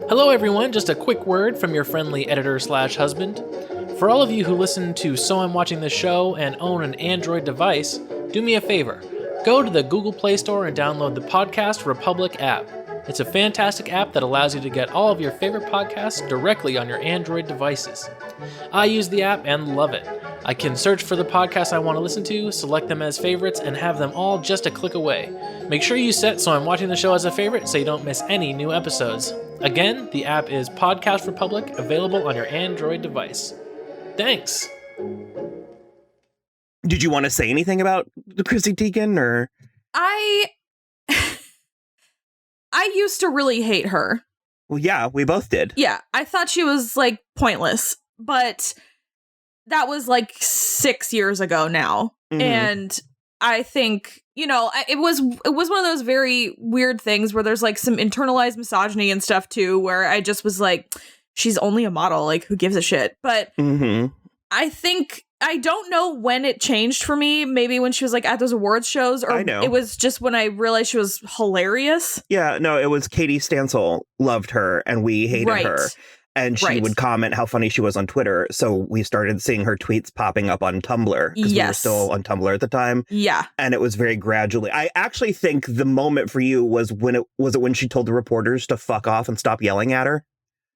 Hello everyone, just a quick word from your friendly editor/husband. For all of you who listen to So I'm Watching This Show and own an Android device, do me a favor. Go to the Google Play Store and download the Podcast Republic app. It's a fantastic app that allows you to get all of your favorite podcasts directly on your Android devices. I use the app and love it. I can search for the podcasts I want to listen to, select them as favorites, and have them all just a click away. Make sure you set So I'm Watching the Show as a favorite so you don't miss any new episodes. Again, the app is Podcast Republic, available on your Android device. Thanks! Did you want to say anything about Chrissy Teigen, or? I used to really hate her. Well, yeah, we both did. Yeah, I thought she was, like, pointless, but that was, like, 6 years ago now. Mm-hmm. And I think, you know, it was one of those very weird things where there's, like, some internalized misogyny and stuff, too, where I just was like, she's only a model, like, who gives a shit? But I think, I don't know when it changed for me. Maybe when she was, like, at those awards shows, or it was just when I realized she was hilarious. Yeah, no, it was Katie Stansel loved her, and we hated her. And she would comment how funny she was on Twitter. So we started seeing her tweets popping up on Tumblr, because we were still on Tumblr at the time. Yeah. And it was very gradually. I actually think the moment for you was when she told the reporters to fuck off and stop yelling at her?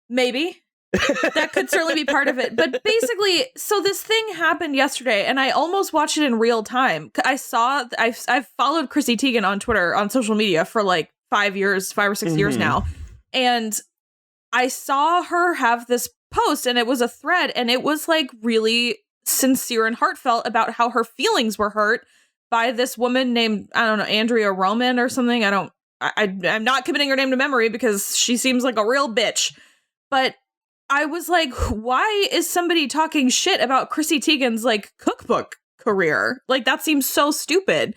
Maybe. That could certainly be part of it. But basically, so this thing happened yesterday, and I almost watched it in real time. I've followed Chrissy Teigen on Twitter, on social media, for like 5 or 6 years now. And I saw her have this post, and it was a thread, and it was like really sincere and heartfelt about how her feelings were hurt by this woman named, I don't know, Andrea Roman or something. I'm not committing her name to memory because she seems like a real bitch. But I was like, why is somebody talking shit about Chrissy Teigen's like cookbook career? Like, that seems so stupid.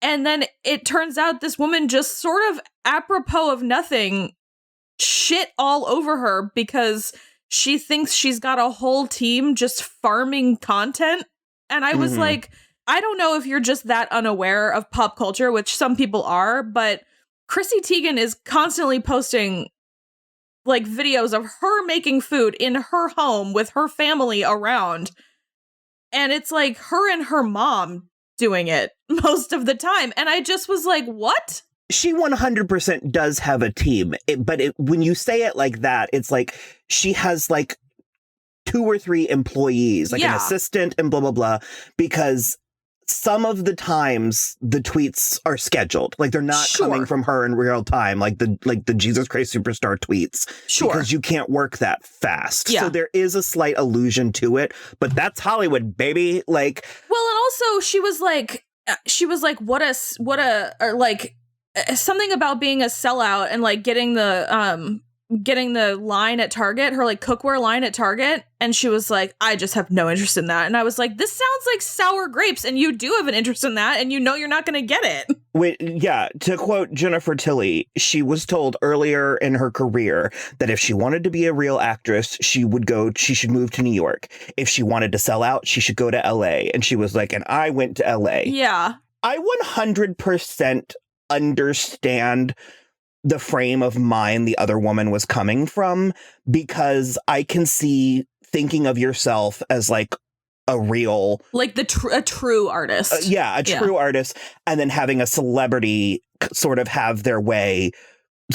And then it turns out this woman just sort of apropos of nothing shit all over her because she thinks she's got a whole team just farming content. And I was like, I don't know if you're just that unaware of pop culture, which some people are, but Chrissy Teigen is constantly posting like videos of her making food in her home with her family around. And it's like her and her mom doing it most of the time. And I just was like, what? She 100% does have a team, but when you say it like that, it's like she has like 2 or 3 employees, like an assistant and blah, blah, blah, because some of the times the tweets are scheduled. Like they're not coming from her in real time, like the Jesus Christ Superstar tweets. Because you can't work that fast. Yeah. So there is a slight allusion to it, but that's Hollywood, baby. Like, well, and also she was like, what a like, something about being a sellout and like getting the line at Target, her like cookware line at Target, and she was like, I just have no interest in that. And I was like, this sounds like sour grapes, and you do have an interest in that, and you know you're not going to get it. To quote Jennifer Tilly, she was told earlier in her career that if she wanted to be a real actress, she should move to New York. If she wanted to sell out, she should go to LA. And she was like, and I went to LA. Yeah. I 100% understand the frame of mind the other woman was coming from, because I can see thinking of yourself as like a real, like a true artist. A true artist, and then having a celebrity sort of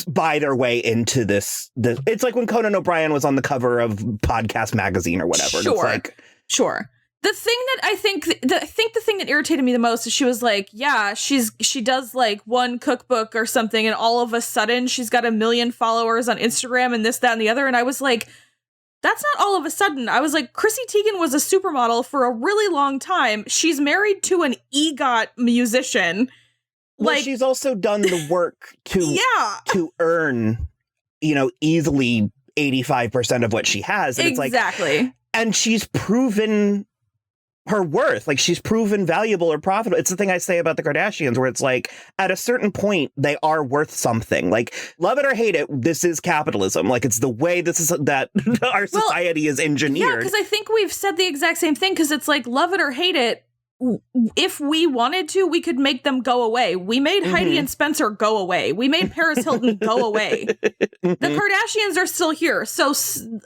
buy their way into this. It's like when Conan O'Brien was on the cover of Podcast Magazine or whatever. Sure. It's like, sure. The thing that I think the thing that irritated me the most is she was like, yeah, she does like one cookbook or something, and all of a sudden she's got 1 million followers on Instagram and this, that, and the other. And I was like, that's not all of a sudden. I was like, Chrissy Teigen was a supermodel for a really long time. She's married to an EGOT musician. Well, she's also done the work to earn, easily 85% of what she has. And exactly. It's like, and she's proven her worth. Like, she's proven valuable or profitable. It's the thing I say about the Kardashians, where it's like, at a certain point, they are worth something. Like, love it or hate it, this is capitalism. Like, it's the way that our society is engineered. Yeah, because I think we've said the exact same thing, because it's like, love it or hate it, if we wanted to, we could make them go away. We made Heidi and Spencer go away. We made Paris Hilton go away. The Kardashians are still here. So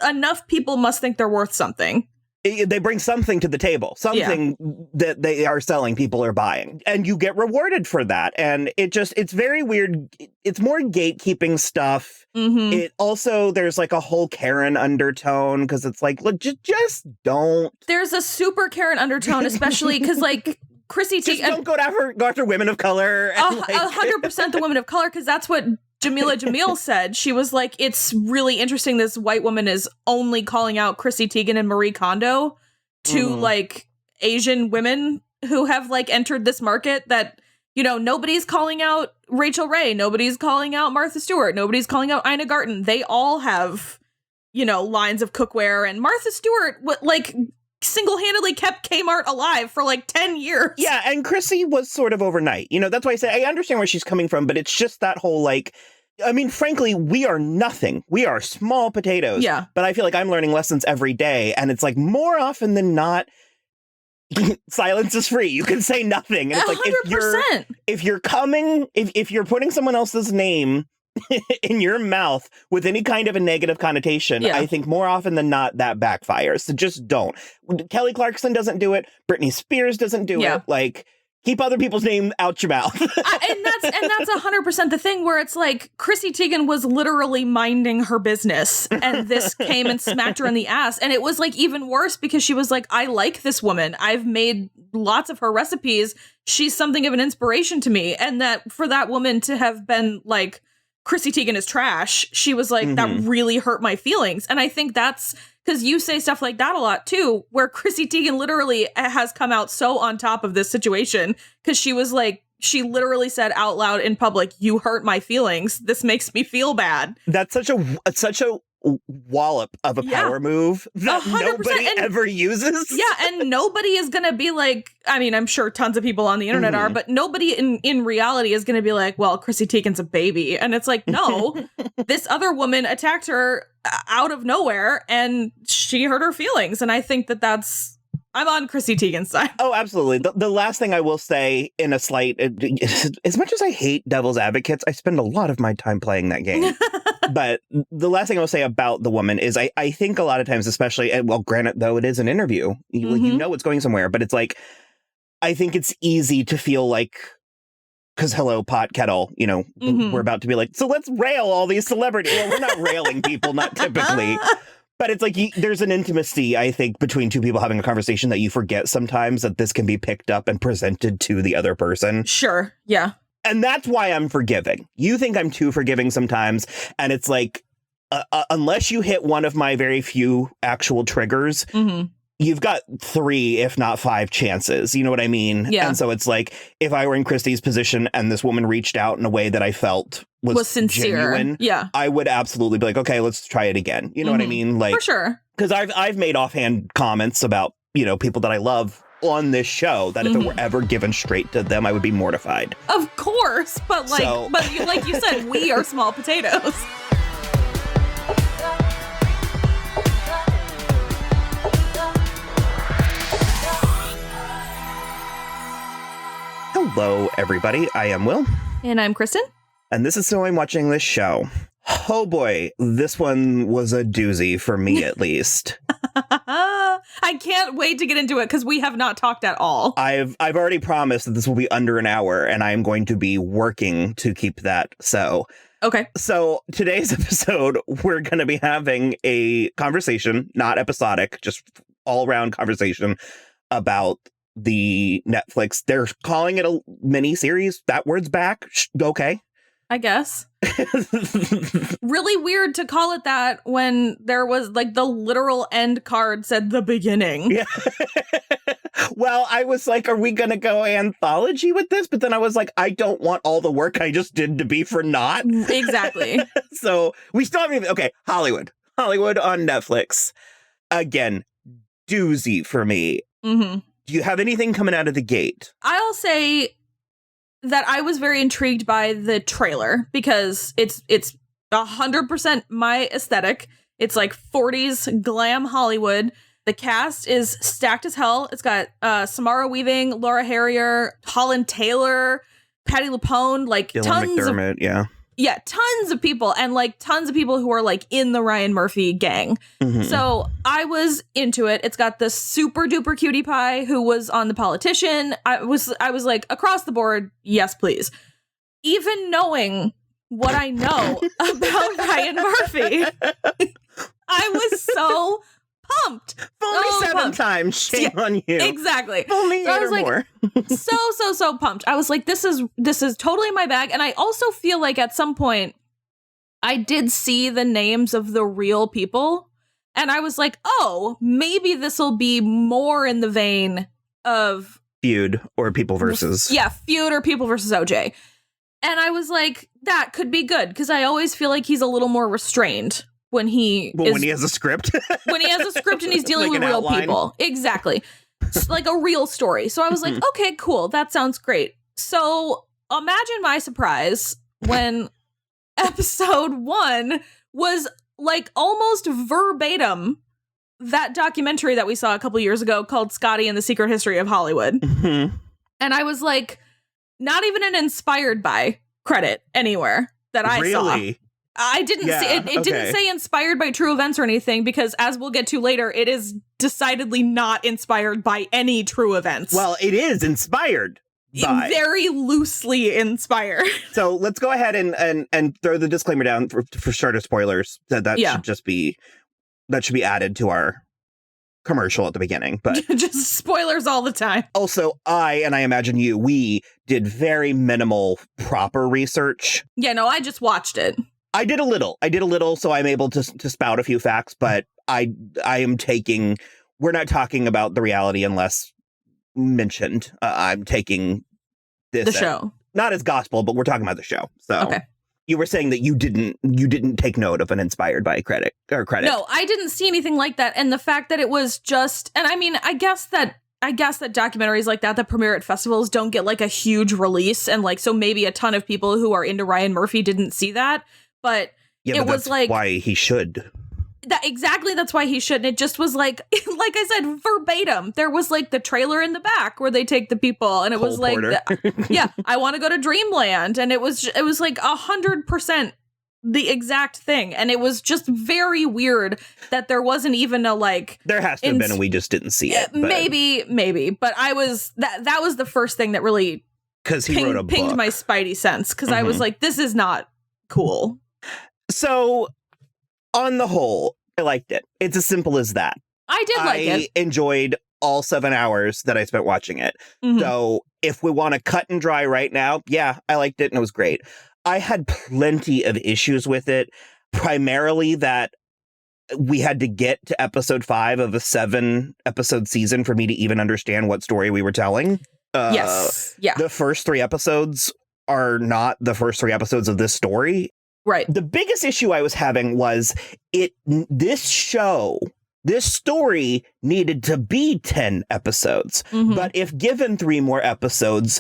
enough people must think they're worth something. They bring something to the table, something that they are selling, people are buying, and you get rewarded for that. And it's very weird. It's more gatekeeping stuff. It also, there's like a whole Karen undertone because it's like, look, just don't. There's a super Karen undertone, especially because like Chrissy Teigen. Just don't go after women of color. 100% the women of color, because that's what Jamila Jamil said. She was like, it's really interesting this white woman is only calling out Chrissy Teigen and Marie Kondo to like Asian women who have like entered this market that, you know, nobody's calling out Rachel Ray, nobody's calling out Martha Stewart, nobody's calling out Ina Garten. They all have, you know, lines of cookware, and Martha Stewart like single-handedly kept Kmart alive for like 10 years. Yeah, and Chrissy was sort of overnight. You know, that's why I say I understand where she's coming from, but it's just that whole like, I mean, frankly, we are nothing. We are small potatoes. Yeah. But I feel like I'm learning lessons every day, and it's like more often than not, silence is free. You can say nothing. And it's like 100%. if you're putting someone else's name in your mouth with any kind of a negative connotation, I think more often than not that backfires. So just don't. Kelly Clarkson doesn't do it. Britney Spears doesn't do it. Like, keep other people's name out your mouth. and that's 100% the thing, where it's like Chrissy Teigen was literally minding her business, and this came and smacked her in the ass. And it was like even worse because she was like, I like this woman. I've made lots of her recipes. She's something of an inspiration to me. And that for that woman to have been like, Chrissy Teigen is trash, she was like, that really hurt my feelings. And I think that's because you say stuff like that a lot too, where Chrissy Teigen literally has come out so on top of this situation because she was like, she literally said out loud in public, you hurt my feelings. This makes me feel bad. That's such a wallop of a power move that 100%, nobody ever uses. Yeah, and nobody is going to be like, I mean, I'm sure tons of people on the internet are, but nobody in reality is going to be like, well, Chrissy Teigen's a baby. And it's like, no, this other woman attacked her out of nowhere and she hurt her feelings. And I think I'm on Chrissy Teigen's side. Oh, absolutely. The last thing I will say in a slight, as much as I hate devil's advocates, I spend a lot of my time playing that game. But the last thing I'll say about the woman is I think a lot of times, especially, and well, granted, though it is an interview, you know it's going somewhere, but it's like, I think it's easy to feel like, because hello, pot kettle, you know, we're about to be like, so let's rail all these celebrities. Well, we're not railing people, not typically. But it's like there's an intimacy, I think, between two people having a conversation that you forget sometimes that this can be picked up and presented to the other person. Sure. Yeah. And that's why I'm forgiving. You think I'm too forgiving sometimes. And it's like, unless you hit one of my very few actual triggers, you've got 3, if not 5 chances. You know what I mean? Yeah. And so it's like, if I were in Christy's position and this woman reached out in a way that I felt was sincere, genuine, I would absolutely be like, okay, let's try it again. You know what I mean? Like, for sure. Because I've made offhand comments about, you know, people that I love on this show that if it were ever given straight to them, I would be mortified. Of course. But like you said, we are small potatoes. Hello, everybody. I am Will. And I'm Kristen. And this is So I'm Watching This Show. Oh boy, this one was a doozy for me, at least. I can't wait to get into it because we have not talked at all. I've already promised that this will be under an hour, and I am going to be working to keep that so. Okay. So today's episode, we're going to be having a conversation, not episodic, just all-around conversation about the Netflix. They're calling it a mini-series. That word's back. Okay. I guess. Really weird to call it that when there was like the literal end card said the beginning. Yeah. Well, I was like, are we going to go anthology with this? But then I was like, I don't want all the work I just did to be for naught. Exactly. So we still haven't even, okay, Hollywood on Netflix. Again, doozy for me. Do you have anything coming out of the gate? I'll say that I was very intrigued by the trailer because it's 100% my aesthetic. It's like 40s glam Hollywood. The cast is stacked as hell. It's got Samara Weaving, Laura Harrier, Holland Taylor, Patti LuPone, like Dylan tons McDermott, of yeah, tons of people, and like tons of people who are like in the Ryan Murphy gang. Mm-hmm. So I was into it. It's got the super duper cutie pie who was on The Politician. I was like, across the board, yes, please. Even knowing what I know about Ryan Murphy, I was so pumped. Only 7 times. Shame on you. Exactly. Only 8 or more. so pumped. I was like, this is totally my bag. And I also feel like at some point I did see the names of the real people. And I was like, oh, maybe this will be more in the vein of Feud or People versus. Yeah, Feud or People versus OJ. And I was like, that could be good. Because I always feel like he's a little more restrained when he has a script. When he has a script and he's dealing like with real outline. people. Exactly. Like a real story. So I was like, okay, cool. That sounds great. So imagine my surprise when episode 1 was like almost verbatim that documentary that we saw a couple years ago called Scotty and the Secret History of Hollywood. Mm-hmm. And I was like, not even an inspired by credit anywhere that I saw. I didn't see it. It didn't say inspired by true events or anything, because as we'll get to later, it is decidedly not inspired by any true events. Well, it is inspired by. Very loosely inspired. So let's go ahead and throw the disclaimer down for starter spoilers. That should be added to our commercial at the beginning, but just spoilers all the time. Also, I imagine we did very minimal proper research. Yeah, no, I just watched it. I did a little, so I'm able to spout a few facts, but I am taking, we're not talking about the reality unless mentioned. I'm taking this show. Not as gospel, but we're talking about the show. So okay. You were saying that you didn't take note of an inspired by credit. No, I didn't see anything like that. And the fact that it was just, and I mean, I guess that documentaries like that premiere at festivals don't get like a huge release. And like, so maybe a ton of people who are into Ryan Murphy didn't see that. But it was like, why he should. That's why he should. And it just was like I said, verbatim. There was like the trailer in the back where they take the people, and it was like, yeah, I want to go to Dreamland, and it was like 100% the exact thing, and it was just very weird that there wasn't even a like. There has to have been, and we just didn't see it. Maybe, but I was that was the first thing that really pinged my spidey sense, because I was like, this is not cool. So, on the whole, I liked it. It's as simple as that. I did like it. I enjoyed all 7 hours that I spent watching it. Mm-hmm. So, if we want to cut and dry right now, yeah, I liked it and it was great. I had plenty of issues with it, primarily that we had to get to episode 5 of a 7-episode season for me to even understand what story we were telling. Yes. Yeah. The first 3 episodes are not the first 3 episodes of this story. Right. The biggest issue I was having was this story needed to be 10 episodes. Mm-hmm. But if given 3 more episodes,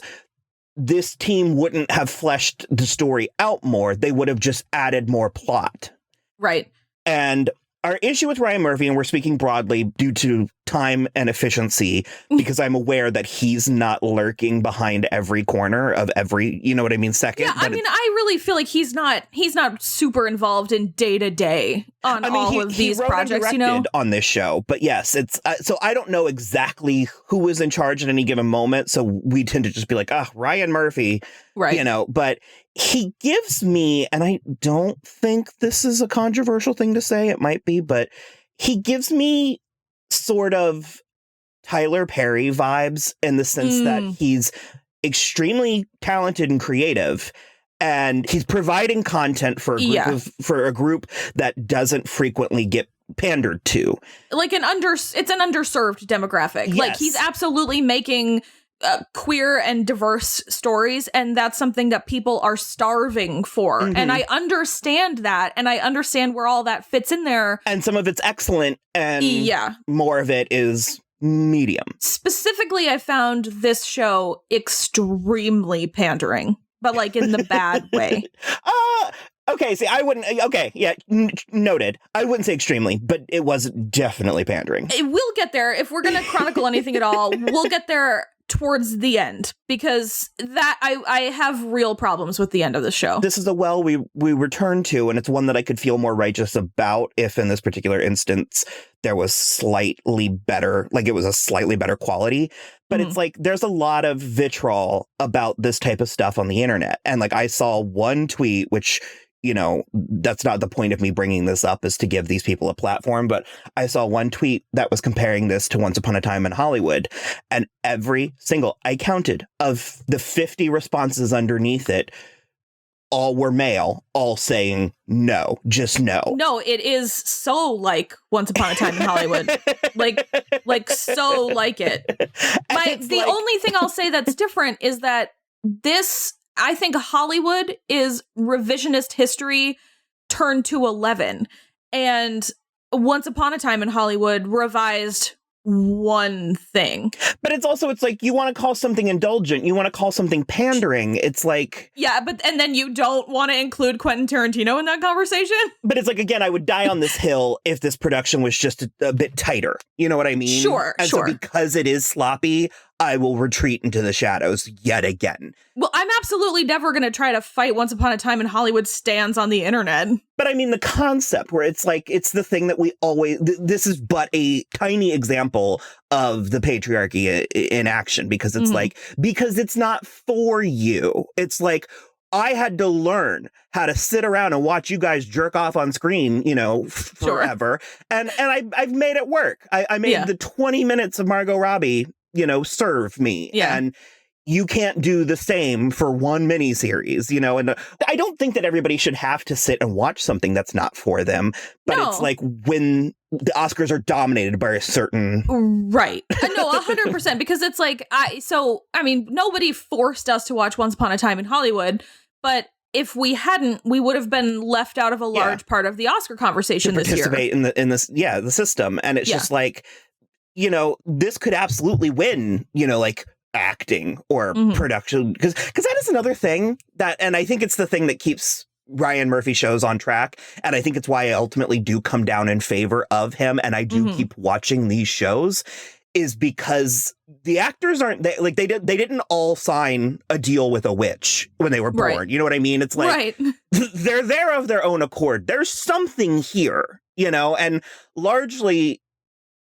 this team wouldn't have fleshed the story out more. They would have just added more plot. Right. And our issue with Ryan Murphy, and we're speaking broadly due to time and efficiency, because I'm aware that he's not lurking behind every corner of every, you know what I mean, second. Yeah, I mean, I really feel like he's not super involved in day to day on all of these projects, you know, on this show. But yes, it's so I don't know exactly who is in charge at any given moment. So we tend to just be like, Ryan Murphy, right? You know, but he gives me, and I don't think this is a controversial thing to say. It might be, but he gives me sort of Tyler Perry vibes in the sense that he's extremely talented and creative, and he's providing content for a group that doesn't frequently get pandered to. Like it's an underserved demographic. Yes. Like he's absolutely making queer and diverse stories, and that's something that people are starving for. Mm-hmm. And I understand that, and I understand where all that fits in there. And some of it's excellent, and more of it is medium. Specifically, I found this show extremely pandering, but like in the bad way. Okay, see, I wouldn't... Okay, yeah, noted. I wouldn't say extremely, but it was definitely pandering. We'll get there. If we're going to chronicle anything at all, we'll get there towards the end, because that I have real problems with the end of the show. This is a well we return to, and it's one that I could feel more righteous about if in this particular instance there was slightly better, like it was a slightly better quality. But it's like there's a lot of vitriol about this type of stuff on the internet. And like I saw one tweet, which, you know, that's not the point of me bringing this up, is to give these people a platform. But I saw one tweet that was comparing this to Once Upon a Time in Hollywood. And every single, I counted, of the 50 responses underneath it, all were male, all saying no, just no. No, it is so like Once Upon a Time in Hollywood. like so like it. The only thing I'll say that's different is that this, I think Hollywood is revisionist history turned to 11. And Once Upon a Time in Hollywood revised one thing. But it's like you want to call something indulgent, you want to call something pandering. It's like, yeah, and then you don't want to include Quentin Tarantino in that conversation. But it's like, again, I would die on this hill if this production was just a bit tighter. You know what I mean? Sure. So because it is sloppy, I will retreat into the shadows yet again. Well, I'm absolutely never going to try to fight Once Upon a Time in Hollywood stands on the internet. But I mean, the concept where it's like, it's the thing that we always, this is but a tiny example of the patriarchy in action, because it's like, because it's not for you. It's like, I had to learn how to sit around and watch you guys jerk off on screen, you know, forever. Sure. And I've made it work. I made the 20 minutes of Margot Robbie, you know, serve me. Yeah. And you can't do the same for one miniseries, you know, and I don't think that everybody should have to sit and watch something that's not for them. But it's like when the Oscars are dominated by a certain. Right. No, 100%. Because it's like, I mean, nobody forced us to watch Once Upon a Time in Hollywood. But if we hadn't, we would have been left out of a large part of the Oscar conversation this year. Participate in this, the system. And it's just like, you know, this could absolutely win, you know, like acting or production, because that is another thing that, and I think it's the thing that keeps Ryan Murphy shows on track, and I think it's why I ultimately do come down in favor of him, and I do keep watching these shows, is because the actors aren't they didn't all sign a deal with a witch when they were born. Right. You know what I mean? It's like they're there of their own accord. There's something here, you know, and largely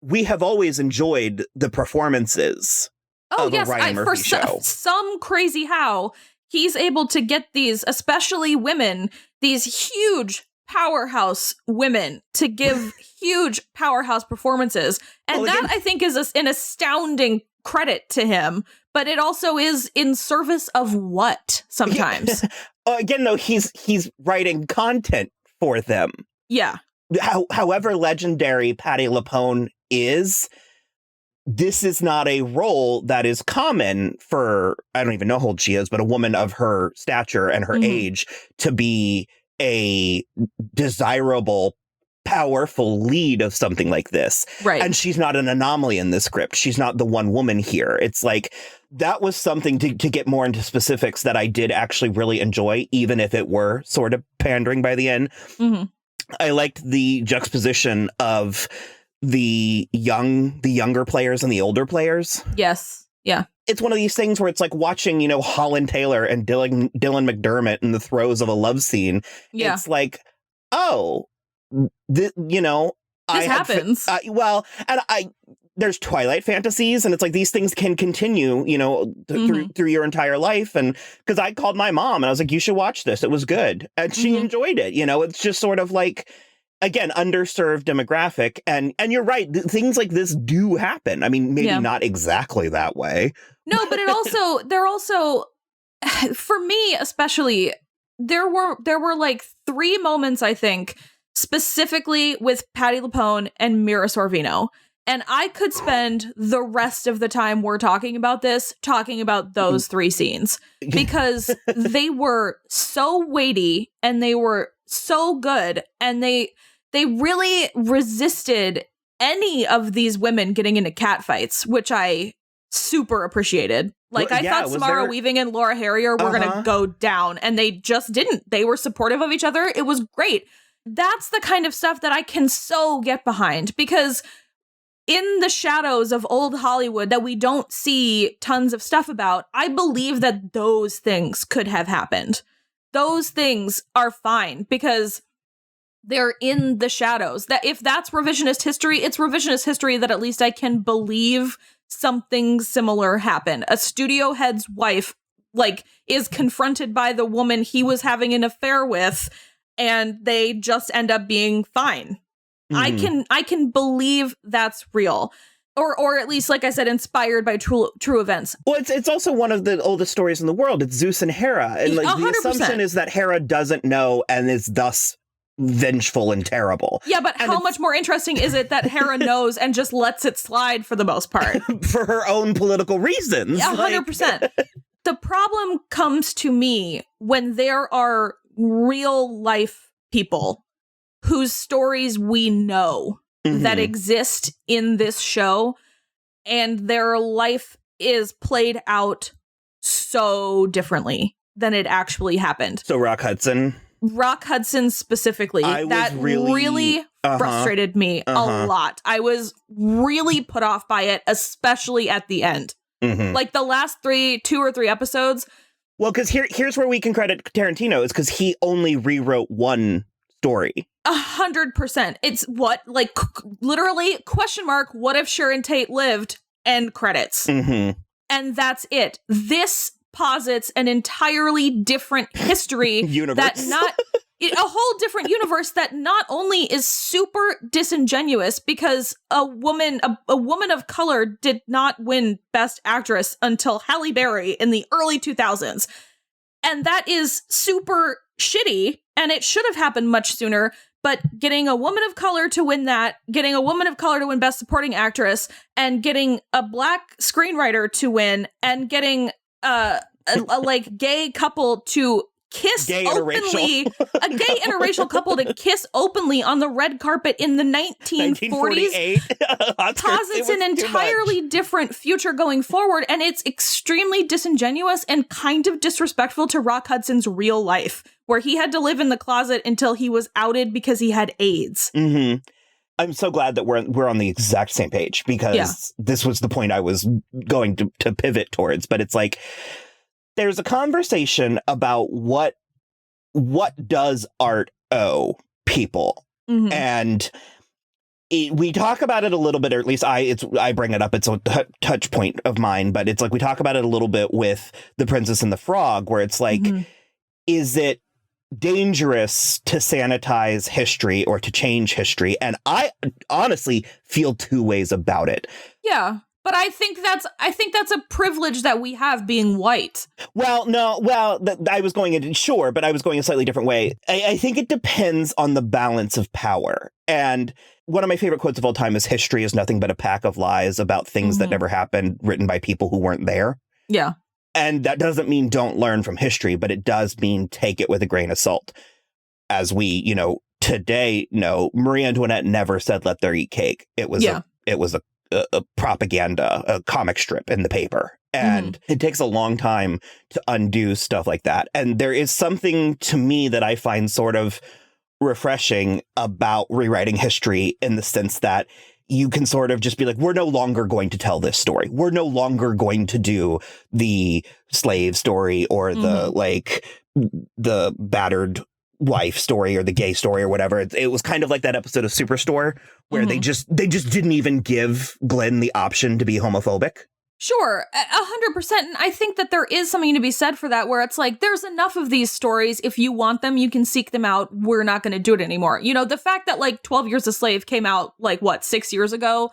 we have always enjoyed the performances. Oh, yes, for some crazy how he's able to get these, especially women, these huge powerhouse women to give huge powerhouse performances. And that, I think, is an astounding credit to him. But it also is in service of what sometimes. Again, though, he's writing content for them. Yeah. However legendary Patti LuPone is, this is not a role that is common for, I don't even know how old she is, but a woman of her stature and her age to be a desirable, powerful lead of something like this. Right. And she's not an anomaly in this script. She's not the one woman here. It's like, that was something to get more into specifics that I did actually really enjoy, even if it were sort of pandering by the end. I liked the juxtaposition of the younger players and the older players. Yes. Yeah. It's one of these things where it's like watching, you know, Holland Taylor and Dylan McDermott in the throes of a love scene. Yeah. It's like, oh, you know, this happens. There's Twilight fantasies, and it's like these things can continue, you know, through your entire life. And because I called my mom and I was like, you should watch this. It was good. And she enjoyed it. You know, it's just sort of like, again, underserved demographic. And you're right. Things like this do happen. I mean, maybe not exactly that way. No, but they're also, for me, especially, there were like 3 moments, I think, specifically with Patti LuPone and Mira Sorvino. And I could spend the rest of the time we're talking about this, talking about those 3 scenes, because they were so weighty and they were so good, and they really resisted any of these women getting into catfights, which I super appreciated. Like, I thought Samara Weaving and Laura Harrier were going to go down, and they just didn't. They were supportive of each other. It was great. That's the kind of stuff that I can so get behind, because in the shadows of old Hollywood that we don't see tons of stuff about, I believe that those things could have happened. Those things are fine because they're in the shadows. That if that's revisionist history, it's revisionist history that at least I can believe something similar happened. A studio head's wife, like, is confronted by the woman he was having an affair with, and they just end up being fine. I can believe that's real. Or at least, like I said, inspired by true events. Well, it's also one of the oldest stories in the world. It's Zeus and Hera. And like, the assumption is that Hera doesn't know and is thus vengeful and terrible. Yeah, but how much more interesting is it that Hera knows and just lets it slide for the most part? For her own political reasons. 100%. The problem comes to me when there are real life people whose stories we know that exist in this show, and their life is played out so differently than it actually happened. So Rock Hudson specifically, that really frustrated me a lot. I was really put off by it, especially at the end. Like the last 2 or 3 episodes. Well, because here's where we can credit Tarantino, is because he only rewrote one story. 100%. It's what, like, literally, question mark, what if Sharon Tate lived? End credits. And that's it. This posits an entirely different history. Universe. A whole different universe that not only is super disingenuous because a woman of color did not win Best Actress until Halle Berry in the early 2000s. And that is super shitty, and it should have happened much sooner. But getting a woman of color to win that, getting a woman of color to win Best Supporting Actress, and getting a black screenwriter to win, and getting a like gay couple to kiss openly, a gay interracial couple to kiss openly on the red carpet in the 1940s posits an entirely different future going forward, and it's extremely disingenuous and kind of disrespectful to Rock Hudson's real life, where he had to live in the closet until he was outed because he had AIDS. I'm so glad that we're on the exact same page, because this was the point I was going to pivot towards. But it's like, there's a conversation about what does art owe people, and we talk about it a little bit, or at least I bring it up. It's a touch point of mine, but it's like we talk about it a little bit with The Princess and the Frog, where it's like, is it dangerous to sanitize history or to change history? And I honestly feel two ways about it. Yeah. But I think that's a privilege that we have, being white. Well, no, I was going a slightly different way. I think it depends on the balance of power. And one of my favorite quotes of all time is, history is nothing but a pack of lies about things that never happened, written by people who weren't there. Yeah. And that doesn't mean don't learn from history, but it does mean take it with a grain of salt. As we, today know, Marie Antoinette never said, let there eat cake. It was a propaganda, a comic strip in the paper. And it takes a long time to undo stuff like that. And there is something to me that I find sort of refreshing about rewriting history, in the sense that you can sort of just be like, we're no longer going to tell this story. We're no longer going to do the slave story, or the battered wife story, or the gay story, or whatever. It was kind of like that episode of Superstore where they just didn't even give Glenn the option to be homophobic. Sure, 100%. And I think that there is something to be said for that, where it's like, there's enough of these stories. If you want them, you can seek them out. We're not going to do it anymore. The fact that like 12 Years a Slave came out 6 years ago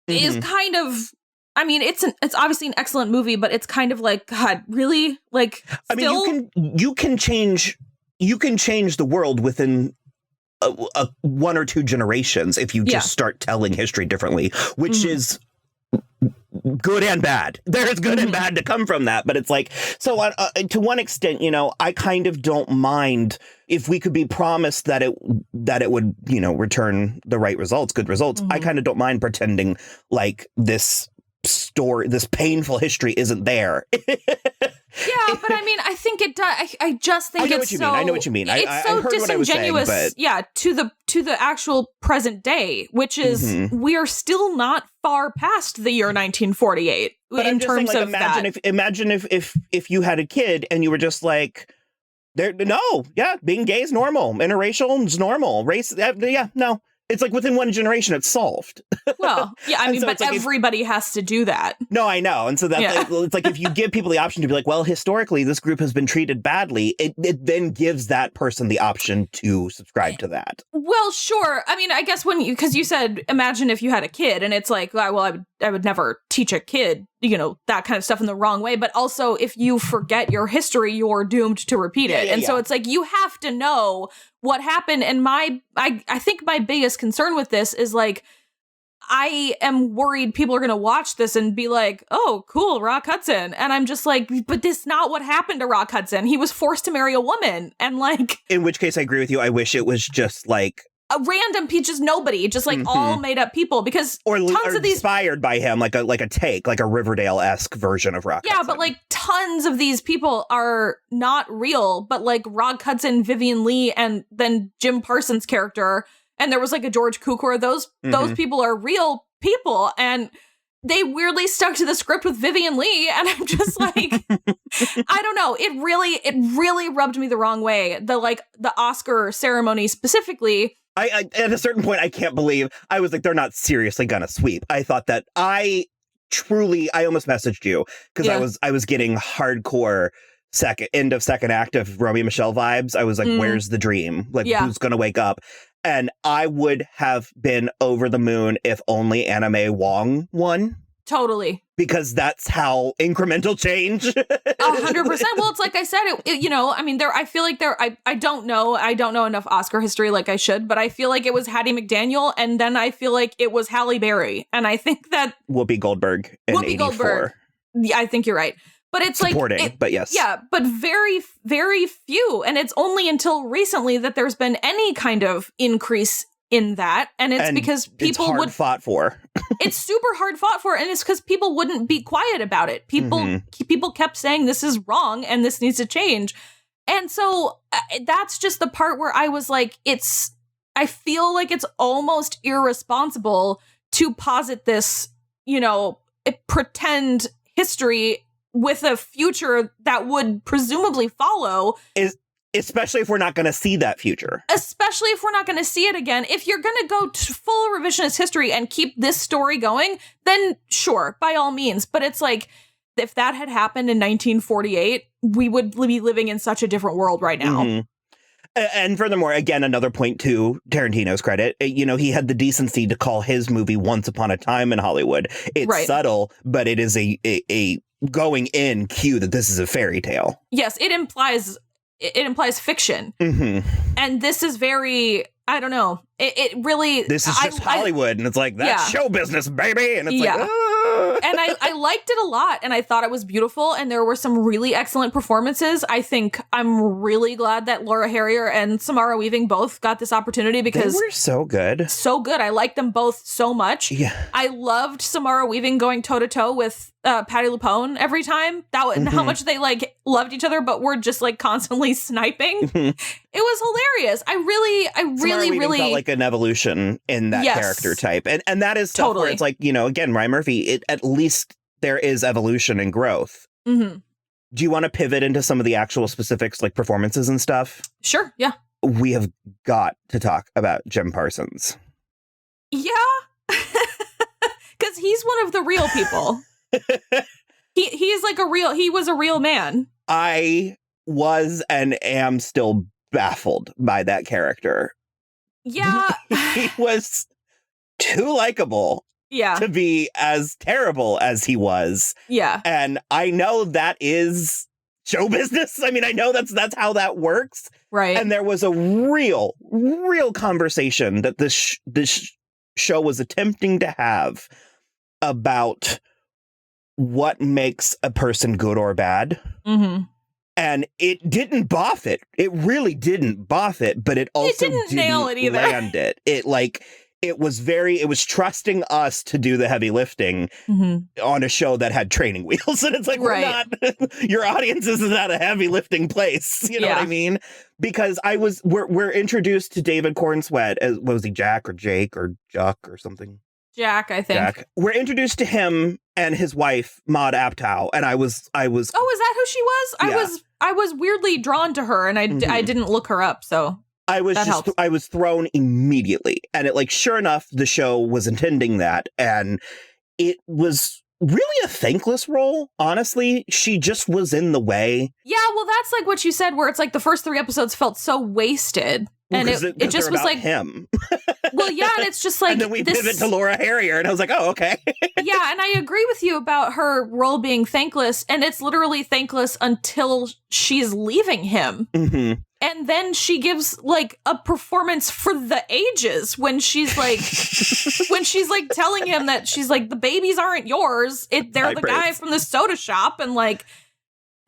is kind of, I mean, it's obviously an excellent movie, but it's kind of like, God, really? Like, I mean, you can change the world within a 1 or 2 generations if you just start telling history differently, which is good and bad. There's good and bad to come from that. But it's like, so to one extent, I kind of don't mind if we could be promised that it would, return the right results, good results. I kind of don't mind pretending like this story, this painful history isn't there. Yeah, but I mean, I think it does. I just think it's so. I know what you mean. It's so disingenuous. Saying, yeah, to the actual present day, which is we are still not far past the year 1948 in terms of that. Imagine if you had a kid and you were just like, being gay is normal, interracial is normal, race, no. It's like within one generation, it's solved. Well, yeah, I mean, but like everybody has to do that. No, I know. And so it's like if you give people the option to be like, well, historically, this group has been treated badly, it then gives that person the option to subscribe to that. Well, sure. I mean, I guess because you said, imagine if you had a kid, and it's like, well, I would never teach a kid, that kind of stuff in the wrong way. But also, if you forget your history, you're doomed to repeat it. So it's like, you have to know what happened. And I think my biggest concern with this is like, I am worried people are going to watch this and be like, oh, cool, Rock Hudson. And I'm just like, but this is not what happened to Rock Hudson. He was forced to marry a woman. And like, in which case I agree with you. I wish it was just like a random just nobody, just like all made up people, because tons of these inspired by him, like a Riverdale-esque version of Rock Hudson. But like tons of these people are not real, but like Rock Hudson, Vivian Leigh, and then Jim Parsons' character, and there was like a George Cukor. Those people are real people, and they weirdly stuck to the script with Vivian Leigh, and I'm just like, I don't know. It really rubbed me the wrong way. The Oscar ceremony specifically. I at a certain point, I can't believe I was like, they're not seriously gonna sweep. I thought that I almost messaged you because I was getting hardcore end of second act of Romy and Michelle vibes. I was like, where's the dream? Like, who's gonna wake up? And I would have been over the moon if only Anna May Wong won. Totally. Because that's how incremental change. 100%. Well, it's like I said, I mean, I feel like I don't know enough Oscar history like I should, but I feel like it was Hattie McDaniel, and then I feel like it was Halle Berry. And I think that Whoopi Goldberg in 84. Yeah, I think you're right. But it's supporting, but yes. Yeah, but very, very few. And it's only until recently that there's been any kind of increase in that. And it's because people it's fought for. It's super hard fought for. And it's because people wouldn't be quiet about it. People kept saying this is wrong and this needs to change. And so that's just the part where I was like, I feel like it's almost irresponsible to posit this, pretend history with a future that would presumably follow. Especially if we're not going to see that future. Especially if we're not going to see it again. If you're going to go full revisionist history and keep this story going, then sure, by all means. But it's like, if that had happened in 1948, we would be living in such a different world right now. And furthermore, again, another point to Tarantino's credit, he had the decency to call his movie Once Upon a Time in Hollywood. It's subtle, but it is a going in cue that this is a fairy tale. Yes, it implies fiction. And this is very, I don't know. It really... This is just Hollywood, and it's like, that's show business, baby! And it's like, And I liked it a lot, and I thought it was beautiful, and there were some really excellent performances. I think I'm really glad that Laura Harrier and Samara Weaving both got this opportunity, because... They were so good. So good. I liked them both so much. Yeah. I loved Samara Weaving going toe-to-toe with Patti LuPone every time. That was how much they loved each other, but were just constantly sniping. It was hilarious. I really felt like an evolution in that character type, and that is stuff where it's like, again, Ryan Murphy. At least there is evolution and growth. Do you want to pivot into some of the actual specifics, like performances and stuff? Sure. Yeah. We have got to talk about Jim Parsons. Yeah, because he's one of the real people. He was a real man. I was and am still baffled by that character. Yeah. He was too likable to be as terrible as he was. Yeah. And I know that is show business. I mean, I know that's how that works. Right. And there was a real conversation that this show was attempting to have about what makes a person good or bad. And it didn't boff it. It really didn't boff it, but it also didn't nail it either. Land it. it was trusting us to do the heavy lifting on a show that had training wheels. And it's like, we're not, your audience is not a heavy lifting place. You know what I mean? Because we're introduced to David Cornsweet as, what was he, Jack or Jake or Juck or something? Jack, I think. Jack. We're introduced to him and his wife, Maud Apatow. And I was. Oh, is that who she was? Yeah. I was weirdly drawn to her, and I didn't look her up, so. I was thrown immediately. And it, like, sure enough, the show was intending that. And it was really a thankless role, honestly. She just was in the way. Yeah, well, that's like what you said, where it's like the first 3 episodes felt so wasted. Well, and it just was like him. Well, yeah, and it's just like, and then we pivot to Laura Harrier, and I was like, oh, okay. Yeah, and I agree with you about her role being thankless, and it's literally thankless until she's leaving him. Mm-hmm. And then she gives like a performance for the ages when she's like telling him that she's like, the babies aren't yours. They're the guy from the soda shop. And like,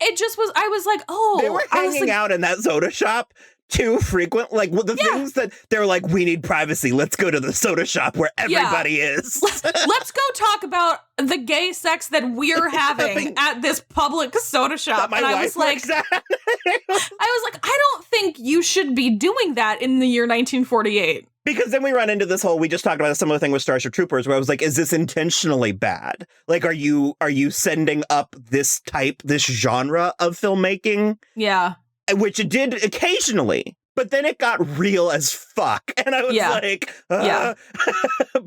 it just was, I was like, oh. They were hanging out in that soda shop too frequent. Like, well, the things that they're like, we need privacy. Let's go to the soda shop where everybody is. Let's go talk about the gay sex that we're having at this public soda shop. And I was like, I don't think you should be doing that in the year 1948. Because then we run into this whole, we just talked about a similar thing with Starship Troopers, where I was like, is this intentionally bad? Like, are you sending up this genre of filmmaking? Yeah. Which it did occasionally, but then it got real as fuck. And I was like,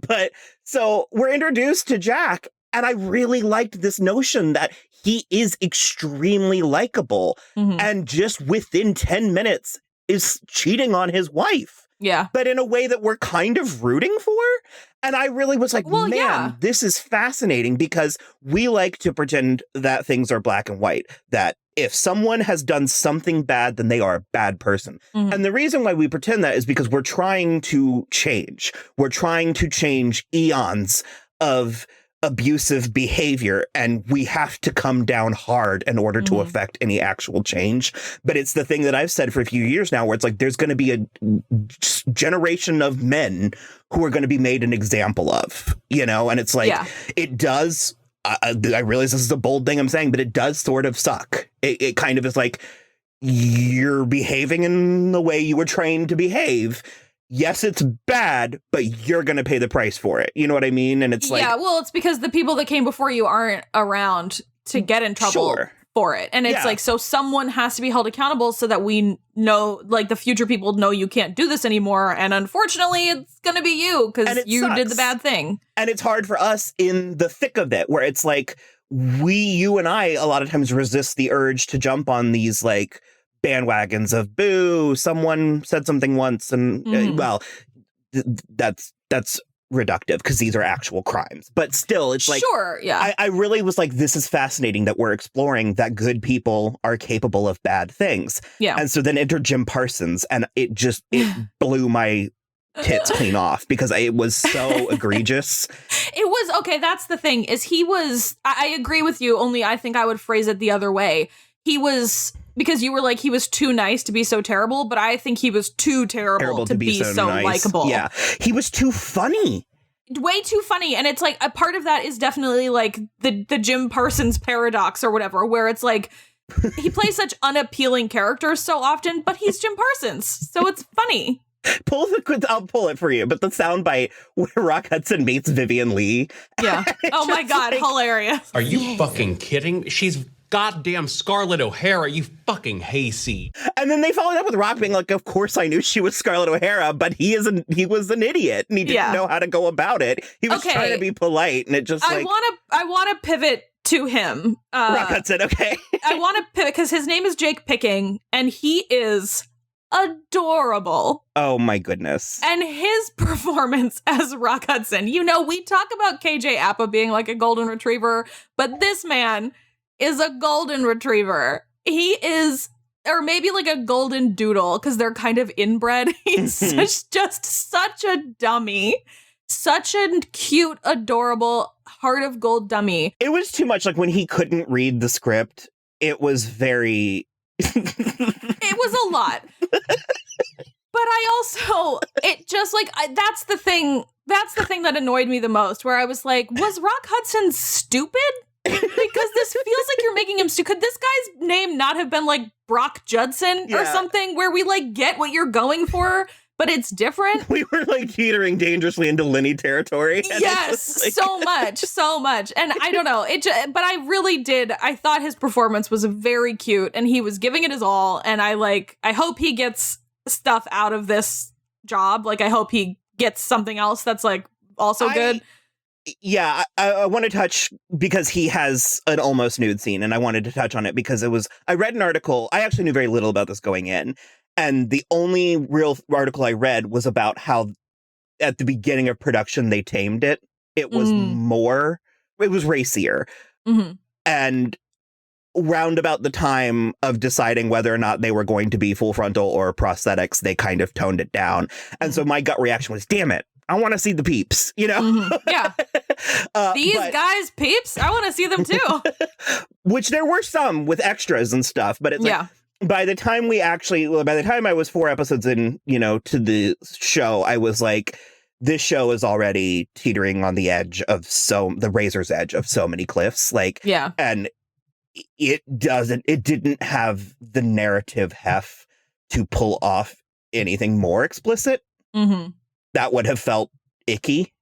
But so we're introduced to Jack, and I really liked this notion that he is extremely likable and just within 10 minutes is cheating on his wife. Yeah. But in a way that we're kind of rooting for. And I really was like, this is fascinating, because we like to pretend that things are black and white, that if someone has done something bad, then they are a bad person. And the reason why we pretend that is because we're trying to change. We're trying to change eons of abusive behavior, and we have to come down hard in order to affect any actual change. But it's the thing that I've said for a few years now, where it's like, there's going to be a generation of men who are going to be made an example of, you know? And it's like, it does, I realize this is a bold thing I'm saying, but it does sort of suck. It kind of is like, you're behaving in the way you were trained to behave. Yes, it's bad, but you're going to pay the price for it. You know what I mean? And it's like... Yeah, well, it's because the people that came before you aren't around to get in trouble for it. And it's like, so someone has to be held accountable so that we know, like, the future people know you can't do this anymore. And unfortunately, it's going to be you, because you did the bad thing. And it's hard for us in the thick of it, where it's like, you and I, a lot of times resist the urge to jump on these, like, bandwagons of boo, someone said something once, and that's reductive, because these are actual crimes, but still, it's like, I really was like, this is fascinating that we're exploring that good people are capable of bad things. And so then enter Jim Parsons, and it blew my tits clean off, because it was so egregious. It was, okay, that's the thing, is I agree with you, only I think I would phrase it the other way. Because you were like, he was too nice to be so terrible, but I think he was too terrible to be so nice. Likable. Yeah, he was too funny. Way too funny. And it's like, a part of that is definitely like the Jim Parsons paradox or whatever, where it's like, he plays such unappealing characters so often, but he's Jim Parsons, so it's funny. I'll pull it for you, but the soundbite where Rock Hudson meets Vivian Leigh. Yeah. Oh my God, like, hilarious. Are you fucking kidding? She's goddamn Scarlett O'Hara, you fucking hayseed. And then they followed up with Rock being like, of course I knew she was Scarlett O'Hara, but he was an idiot, and he didn't know how to go about it. He was trying to be polite, and it just I want to pivot to him. Rock Hudson, okay. I want to pivot because his name is Jake Picking, and he is adorable. Oh my goodness. And his performance as Rock Hudson, you know, we talk about KJ Apa being like a golden retriever, but this man is a golden retriever. He is, or maybe like a golden doodle, because they're kind of inbred. He's just such a dummy. Such a cute, adorable, heart of gold dummy. It was too much. Like, when he couldn't read the script, it was very... It was a lot. But I also, it just like, that's the thing That's the thing that annoyed me the most, where I was like, was Rock Hudson stupid? Because this feels like you're making him stupid. Could this guy's name not have been like Brock Judson or something, where we like get what you're going for, but it's different? We were like teetering dangerously into Lenny territory. Yes, like... so much. And I don't know, but I really did. I thought his performance was very cute and he was giving it his all. And I hope he gets stuff out of this job. Like, I hope he gets something else that's like also good. Yeah, I want to touch, because he has an almost nude scene, and I wanted to touch on it because I read an article. I actually knew very little about this going in, and the only real article I read was about how at the beginning of production they tamed it. It was it was racier. Mm-hmm. And round about the time of deciding whether or not they were going to be full frontal or prosthetics, they kind of toned it down. And so my gut reaction was, damn it, I want to see the peeps, you know? Mm-hmm. Yeah. These guys peeps, I want to see them too. Which there were some with extras and stuff, but it's like, by the time I was 4 episodes in, you know, to the show, I was like, this show is already teetering on the edge of the razor's edge of so many cliffs. Like, and it didn't have the narrative heft to pull off anything more explicit. Mm-hmm. That would have felt icky.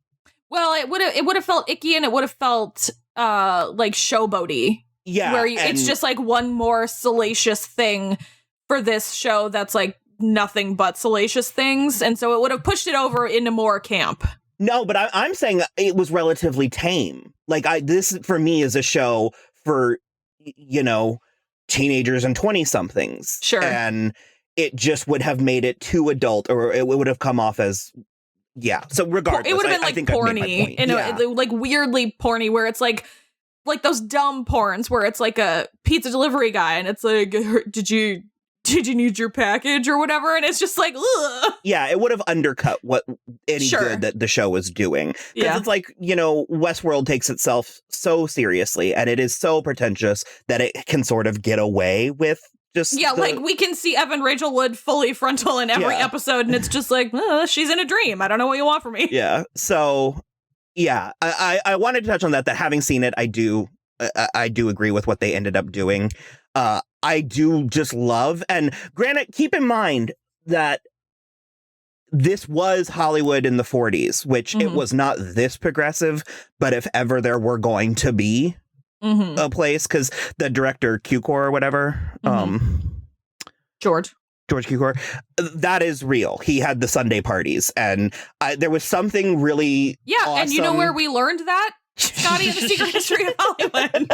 Well, it would have felt icky, and it would have felt like showboaty. Yeah, where it's just like one more salacious thing for this show that's like nothing but salacious things, and so it would have pushed it over into more camp. No, but I'm saying it was relatively tame. Like, this for me is a show for, you know, teenagers and 20-somethings. Sure. And it just would have made it too adult, or it would have come off as, so regardless. It would have been like porny, like weirdly porny, where it's like those dumb porns where it's like a pizza delivery guy and it's like, did you need your package or whatever? And it's just like, ugh. Yeah, it would have undercut what any good that the show was doing. Because it's like, you know, Westworld takes itself so seriously and it is so pretentious that it can sort of get away with just... Yeah, like we can see Evan Rachel Wood fully frontal in every episode and it's just like, she's in a dream. I don't know what you want from me. Yeah, so... Yeah, I wanted to touch on that having seen it, I do agree with what they ended up doing. I do just love, and granted, keep in mind that this was Hollywood in the 40s, which it was not this progressive, but if ever there were going to be a place, because the director, Cukor or whatever, George Cukor, that is real. He had the Sunday parties, and there was something really awesome. And you know where we learned that? Scotty and the Secret History of Hollywood.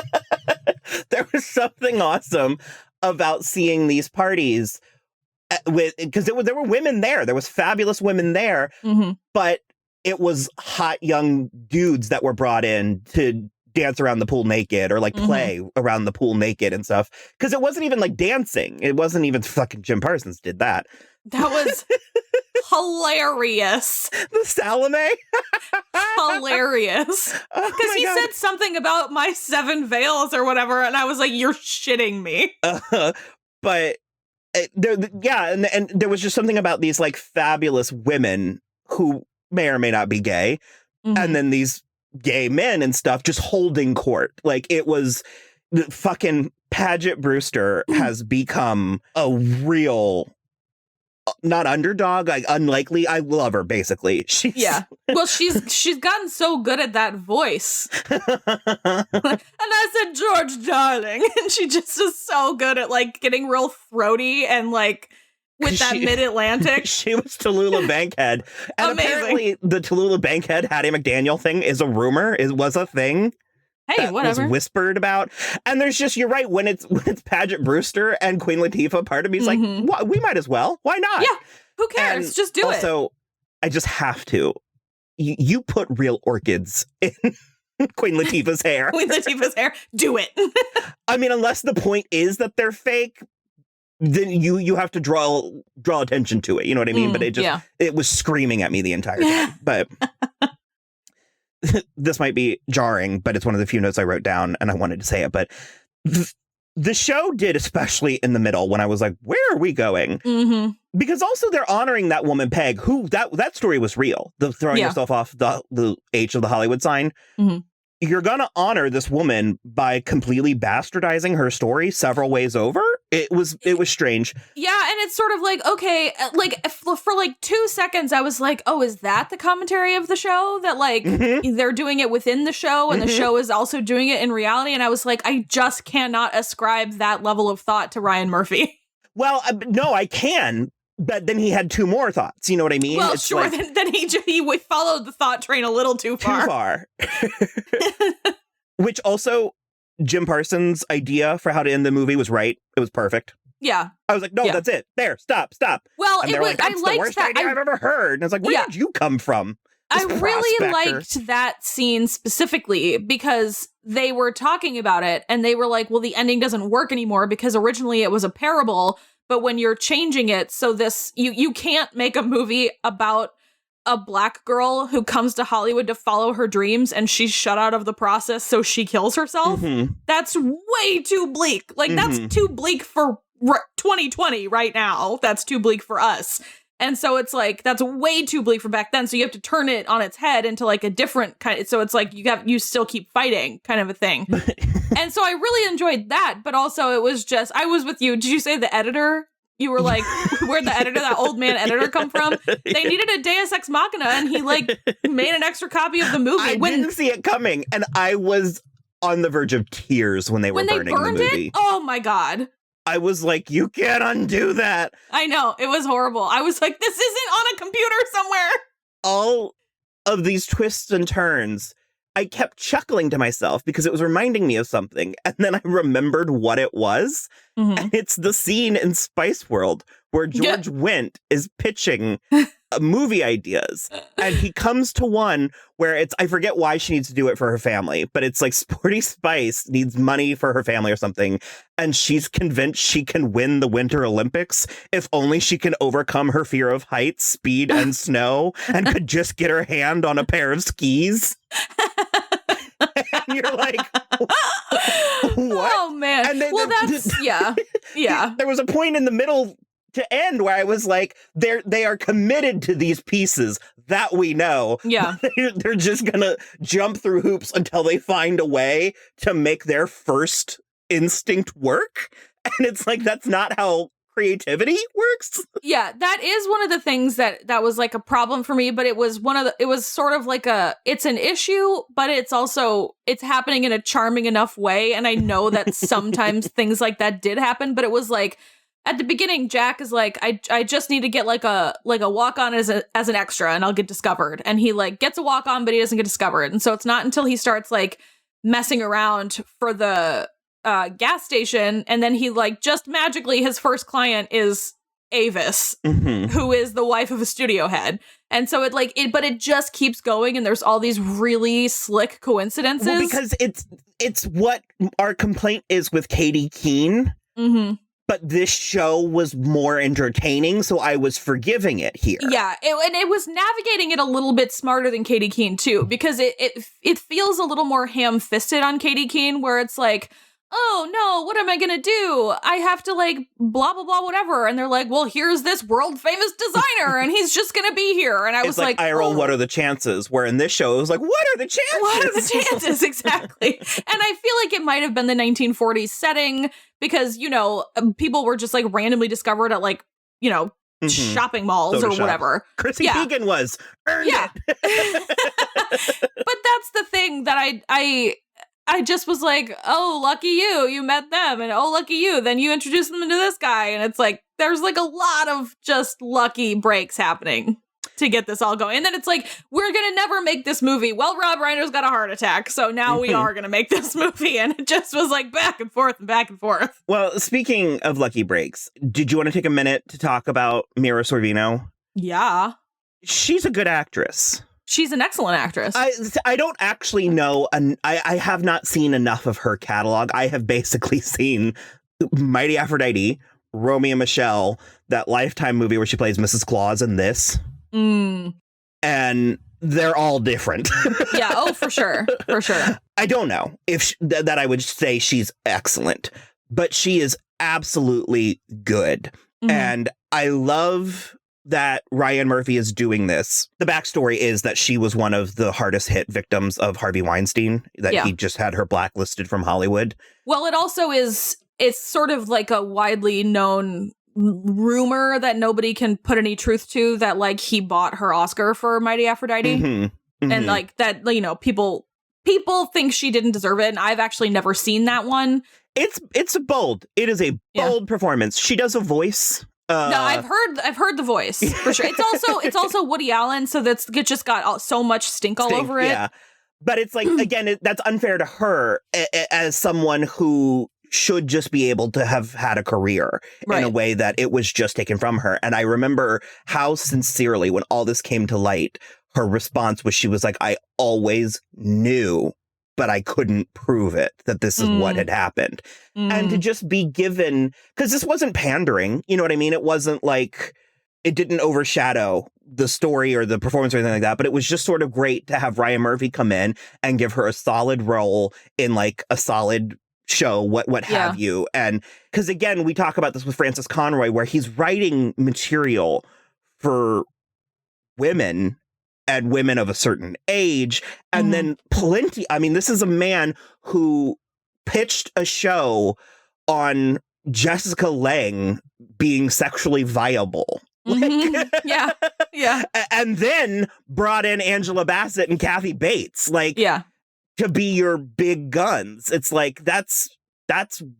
There was something awesome about seeing these parties because there were women there. There was fabulous women there, but it was hot young dudes that were brought in to dance around the pool naked or like play around the pool naked and stuff. Because it wasn't even like dancing. It wasn't even fucking Jim Parsons did that. That was hilarious. The Salome? Hilarious. Because he said something about my 7 veils or whatever, and I was like, you're shitting me. But and there was just something about these like fabulous women who may or may not be gay, and then these gay men and stuff just holding court. Like, it was fucking Paget Brewster has become a real, not underdog, like unlikely. I love her, basically. Well, she's gotten so good at that voice. And I said, George, darling. And she just is so good at like getting real throaty and like with that mid-Atlantic. She was Tallulah Bankhead. And apparently the Tallulah Bankhead Hattie McDaniel thing is a rumor. It was a thing. Hey, that whatever. Was whispered about. And there's just, you're right, when it's Paget Brewster and Queen Latifah, part of me is like, we might as well. Why not? Yeah, who cares? And just do it. Also, I just have to. You put real orchids in Queen Latifah's hair. Queen Latifah's hair. Do it. I mean, unless the point is that they're fake, then you have to draw attention to it. You know what I mean? But it was screaming at me the entire time. But this might be jarring, but it's one of the few notes I wrote down and I wanted to say it. But the show did, especially in the middle when I was like, where are we going? Because also they're honoring that woman, Peg, who that story was real. The throwing yourself off the H of the Hollywood sign. Mm-hmm. You're going to honor this woman by completely bastardizing her story several ways over. It was strange. Yeah, and it's sort of like, okay, like for like 2 seconds, I was like, oh, is that the commentary of the show? That like they're doing it within the show and the show is also doing it in reality? And I was like, I just cannot ascribe that level of thought to Ryan Murphy. Well, no, I can. But then he had 2 more thoughts. You know what I mean? Well, it's sure. Like, then he followed the thought train a little too far. Which also, Jim Parsons' idea for how to end the movie was right. It was perfect. Yeah. I was like, no, that's it. There, stop. Well, and they were like, that's the worst idea I've ever heard. And I was like, where did you come from? I really liked that scene specifically because they were talking about it and they were like, well, the ending doesn't work anymore because originally it was a parable. But when you're changing it, so this, you can't make a movie about a black girl who comes to Hollywood to follow her dreams and she's shut out of the process, so she kills herself. Mm-hmm. That's way too bleak. Like, that's too bleak for 2020 right now. That's too bleak for us. And so it's like, that's way too bleak for back then. So you have to turn it on its head into like a different kind of, so it's like you still keep fighting kind of a thing. And so I really enjoyed that. But also it was just, I was with you. Did you say the editor? You were like, where'd the editor, that old man editor come from? They needed a Deus Ex Machina and he like made an extra copy of the movie. I didn't see it coming. And I was on the verge of tears when they were burning the movie. It? Oh my God. I was like, you can't undo that. I know. It was horrible. I was like, this isn't on a computer somewhere. All of these twists and turns, I kept chuckling to myself because it was reminding me of something. And then I remembered what it was. Mm-hmm. And it's the scene in Spice World where George Wendt is pitching movie ideas. And he comes to one where it's, I forget why she needs to do it for her family, but it's like Sporty Spice needs money for her family or something. And she's convinced she can win the Winter Olympics if only she can overcome her fear of heights, speed, and snow and could just get her hand on a pair of skis. And you're like, what? Oh, man. And yeah. There was a point in the middle to end where I was like, they are committed to these pieces that we know. Yeah. They're just gonna jump through hoops until they find a way to make their first instinct work. And it's like, that's not how creativity works. Yeah, that is one of the things that was like a problem for me, but it was sort of like it's an issue, but it's happening in a charming enough way. And I know that sometimes things like that did happen, but it was like, at the beginning, Jack is like, I just need to get like a walk-on as an extra and I'll get discovered. And he like gets a walk-on, but he doesn't get discovered. And so it's not until he starts like messing around for the gas station. And then he like just magically, his first client is Avis, who is the wife of a studio head. And so but it just keeps going. And there's all these really slick coincidences. Well, because it's what our complaint is with Katie Keene. Mm-hmm. But this show was more entertaining, so I was forgiving it here. Yeah, and it was navigating it a little bit smarter than Katie Keene, too, because it feels a little more ham-fisted on Katie Keene, where it's like, oh, no, what am I going to do? I have to, like, blah, blah, blah, whatever. And they're like, well, here's this world-famous designer, and he's just going to be here. And I was like, I roll, what are the chances? Where in this show, it was like, what are the chances? What are the chances? Exactly. And I feel like it might have been the 1940s setting, because, you know, people were just, like, randomly discovered at, like, you know, shopping malls or whatever. Chrissy Teigen was. Earned it. But that's the thing that I just was like, oh, lucky you met them, and oh, lucky you, then you introduced them into this guy, and it's like, there's like a lot of just lucky breaks happening to get this all going. And then it's like, we're gonna never make this movie. Well, Rob Reiner's got a heart attack, so now we are gonna make this movie. And it just was like back and forth and back and forth. Well, speaking of lucky breaks, did you want to take a minute to talk about Mira Sorvino? Yeah. She's a good actress. She's an excellent actress. I don't actually know, and I have not seen enough of her catalog. I have basically seen Mighty Aphrodite, Romeo and Michelle, that Lifetime movie where she plays Mrs. Claus, and this. And they're all different. Yeah, oh, for sure. For sure. I don't know if that I would say she's excellent, but she is absolutely good. And I love that Ryan Murphy is doing this. The backstory is that she was one of the hardest hit victims of Harvey Weinstein, that he just had her blacklisted from Hollywood. Well, it also is, it's sort of like a widely known rumor that nobody can put any truth to, that like he bought her Oscar for Mighty Aphrodite. And like that, you know, people think she didn't deserve it. And I've actually never seen that one. It's bold. It is a bold performance. She does a voice. No, I've heard the voice for sure. It's also Woody Allen, so it just got so much stink all over it. Yeah, but it's like, again, that's unfair to her as someone who should just be able to have had a career in a way that it was just taken from her. And I remember how sincerely, when all this came to light, her response was, she was like, I always knew, but I couldn't prove it, that this is what had happened. And to just be given, because this wasn't pandering, you know what I mean? It wasn't like, it didn't overshadow the story or the performance or anything like that, but it was just sort of great to have Ryan Murphy come in and give her a solid role in like a solid show, what have you. And because again, we talk about this with Francis Conroy, where he's writing material for women and women of a certain age. And then plenty, I mean, this is a man who pitched a show on Jessica Lange being sexually viable. Yeah. And then brought in Angela Bassett and Kathy Bates, like, to be your big guns. It's like, that's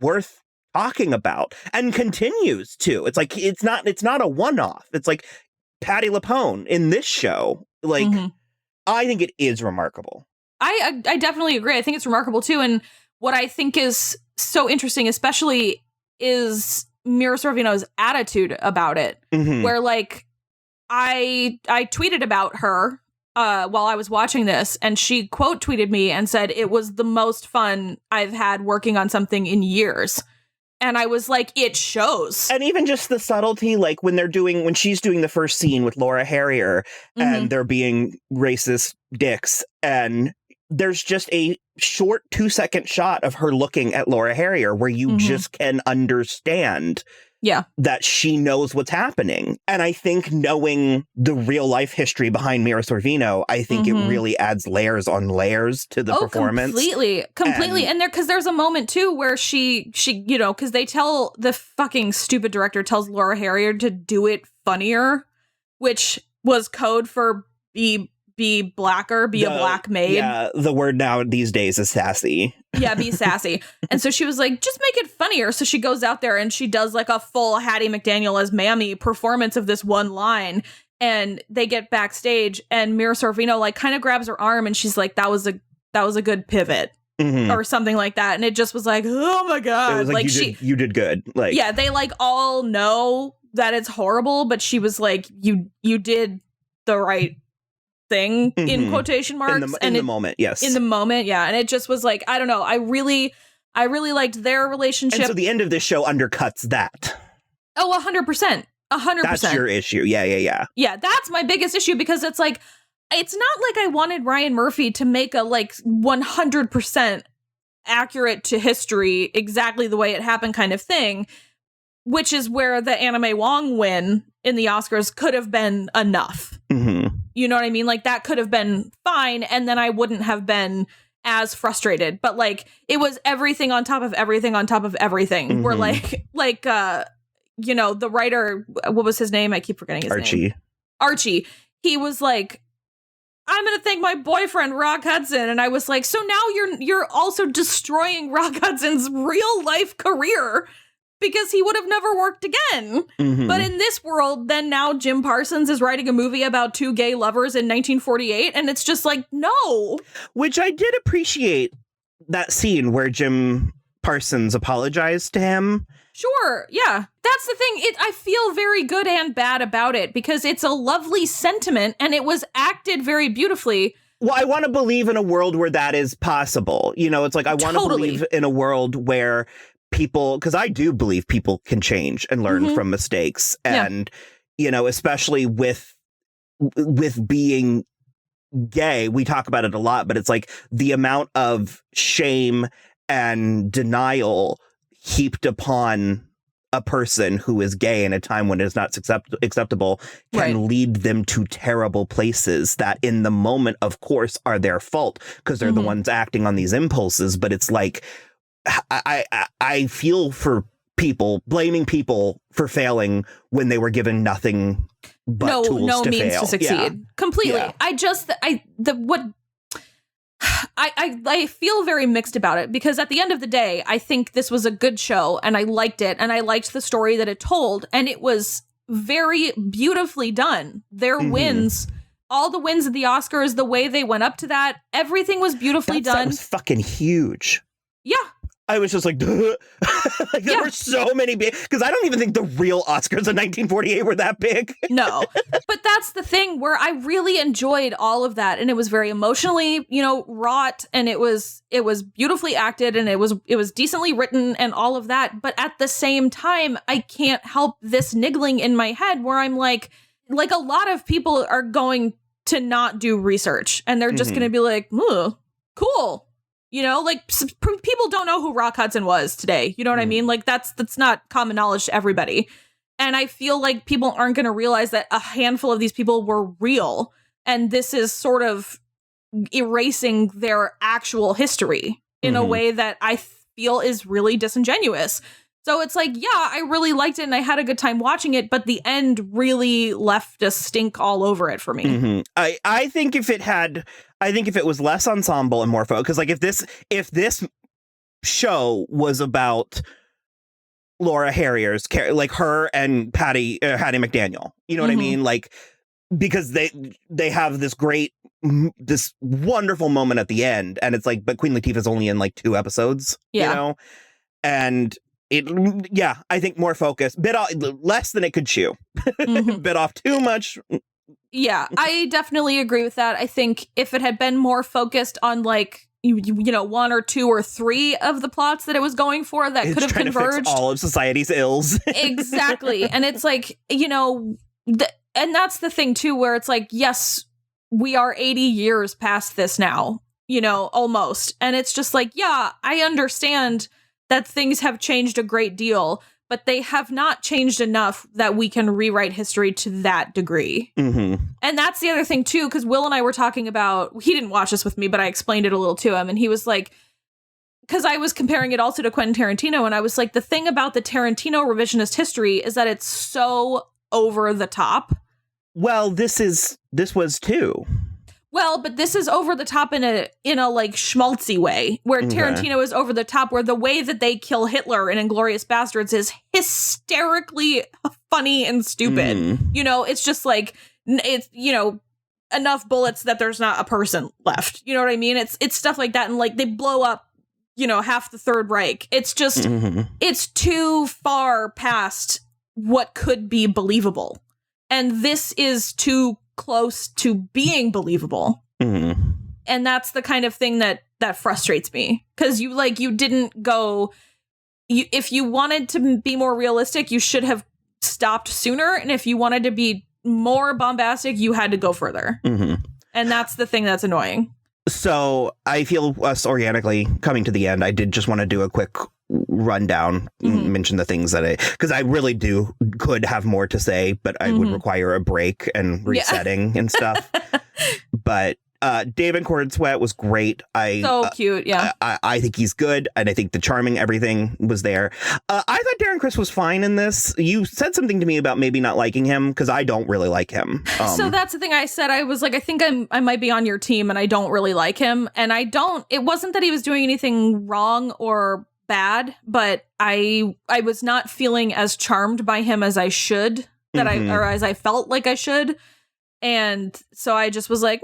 worth talking about, and continues to. It's like, it's not a one-off. It's like Patti LuPone in this show. Like, I think it is remarkable. I definitely agree. I think it's remarkable too. And what I think is so interesting, especially, is Mira Sorvino's attitude about it, where like I tweeted about her while I was watching this, and she quote tweeted me and said it was the most fun I've had working on something in years. And I was like, it shows. And even just the subtlety, like when she's doing the first scene with Laura Harrier and they're being racist dicks, and there's just a short 2-second shot of her looking at Laura Harrier where you just can understand that she knows what's happening. And I think knowing the real life history behind Mira Sorvino, I think it really adds layers on layers to the performance. Completely. And because there's a moment too where she, you know, because the fucking stupid director tells Laura Harrier to do it funnier, which was code for be blacker, be a black maid. Yeah, the word now these days is sassy. Yeah, be sassy. And so she was like, just make it funnier. So she goes out there and she does like a full Hattie McDaniel as Mammy performance of this one line. And they get backstage and Mira Sorvino like kind of grabs her arm and she's like, that was a good pivot. Or something like that. And it just was like, oh my God. It was like you did good. Like, yeah, they like all know that it's horrible, but she was like, you did the right thing in quotation marks. In the moment, yes. In the moment, yeah. And it just was like, I don't know. I really liked their relationship. And so the end of this show undercuts that. Oh, 100%. 100%. That's your issue. Yeah. Yeah, that's my biggest issue, because it's like, it's not like I wanted Ryan Murphy to make a like 100% accurate to history, exactly the way it happened kind of thing, which is where the Anna May Wong win in the Oscars could have been enough. You know what I mean? Like that could have been fine, and then I wouldn't have been as frustrated. But like it was everything on top of everything on top of everything. Where like you know, the writer, what was his name? I keep forgetting his name. Archie. He was like, I'm going to thank my boyfriend, Rock Hudson. And I was like, so now you're also destroying Rock Hudson's real life career, because he would have never worked again. But in this world, then now Jim Parsons is writing a movie about two gay lovers in 1948. And it's just like, no. Which I did appreciate that scene where Jim Parsons apologized to him. Sure. Yeah. That's the thing. I feel very good and bad about it, because it's a lovely sentiment and it was acted very beautifully. Well, I want to believe in a world where that is possible. You know, it's like I want to believe in a world where people, because I do believe people can change and learn from mistakes. And, you know, especially with being gay, we talk about it a lot, but it's like the amount of shame and denial heaped upon a person who is gay in a time when it is not acceptable can lead them to terrible places that in the moment, of course, are their fault because they're the ones acting on these impulses. But it's like, I feel for people, blaming people for failing when they were given nothing but tools no to means fail. to succeed. Completely. Yeah. I feel very mixed about it because at the end of the day, I think this was a good show and I liked it and I liked the story that it told and it was very beautifully done. Their wins, all the wins at the Oscars, the way they went up to that, everything was beautifully done. That was fucking huge. Yeah. I was just like, there were so many big, because I don't even think the real Oscars in 1948 were that big. No, but that's the thing where I really enjoyed all of that. And it was very emotionally, wrought and it was beautifully acted and it was decently written and all of that. But at the same time, I can't help this niggling in my head where I'm like a lot of people are going to not do research and they're just going to be like, cool. People don't know who Rock Hudson was today. You know what I mean? Like, that's not common knowledge to everybody. And I feel like people aren't going to realize that a handful of these people were real. And this is sort of erasing their actual history in a way that I feel is really disingenuous. So it's like, yeah, I really liked it and I had a good time watching it, but the end really left a stink all over it for me. I think if it was less ensemble and more focus, because like if this show was about Laura Harrier's like her and Hattie McDaniel, you know what I mean? Like, because they have this wonderful moment at the end, and it's like, but Queen Latifah's only in like 2 episodes, and I think more focus, less than it could chew, bit off too much. Yeah, I definitely agree with that. I think if it had been more focused on like, 1 or 2 or 3 of the plots that it was going for, that could have converged. To fix all of society's ills. Exactly. And it's like, and that's the thing too, where it's like, yes, we are 80 years past this now, almost. And it's just like, yeah, I understand that things have changed a great deal, but they have not changed enough that we can rewrite history to that degree. And that's the other thing, too, because Will and I were talking about, he didn't watch this with me, but I explained it a little to him. And he was like, because I was comparing it also to Quentin Tarantino. And I was like, the thing about the Tarantino revisionist history is that it's so over the top. Well, this was too. Well, but this is over the top in a like schmaltzy way, where Tarantino is over the top, where the way that they kill Hitler in Inglourious Bastards is hysterically funny and stupid. It's just like, it's, enough bullets that there's not a person left. You know what I mean? It's stuff like that. And like they blow up, half the Third Reich. It's just, it's too far past what could be believable. And this is too close to being believable. And that's the kind of thing that frustrates me, because you didn't go, if you wanted to be more realistic, you should have stopped sooner, and if you wanted to be more bombastic, you had to go further. And that's the thing that's annoying. So I feel us organically coming to the end, I did just want to do a quick rundown, mention the things that because I really could have more to say, but I would require a break and resetting and stuff. But David Gordon Sweat was great. So cute, yeah. I think he's good, and I think the charming everything was there. I thought Darren Criss was fine in this. You said something to me about maybe not liking him, because I don't really like him. So that's the thing I said. I was like, I think I might be on your team, and I don't really like him. And it wasn't that he was doing anything wrong or bad, but I was not feeling as charmed by him as I should, or as I felt like I should. And so I just was like,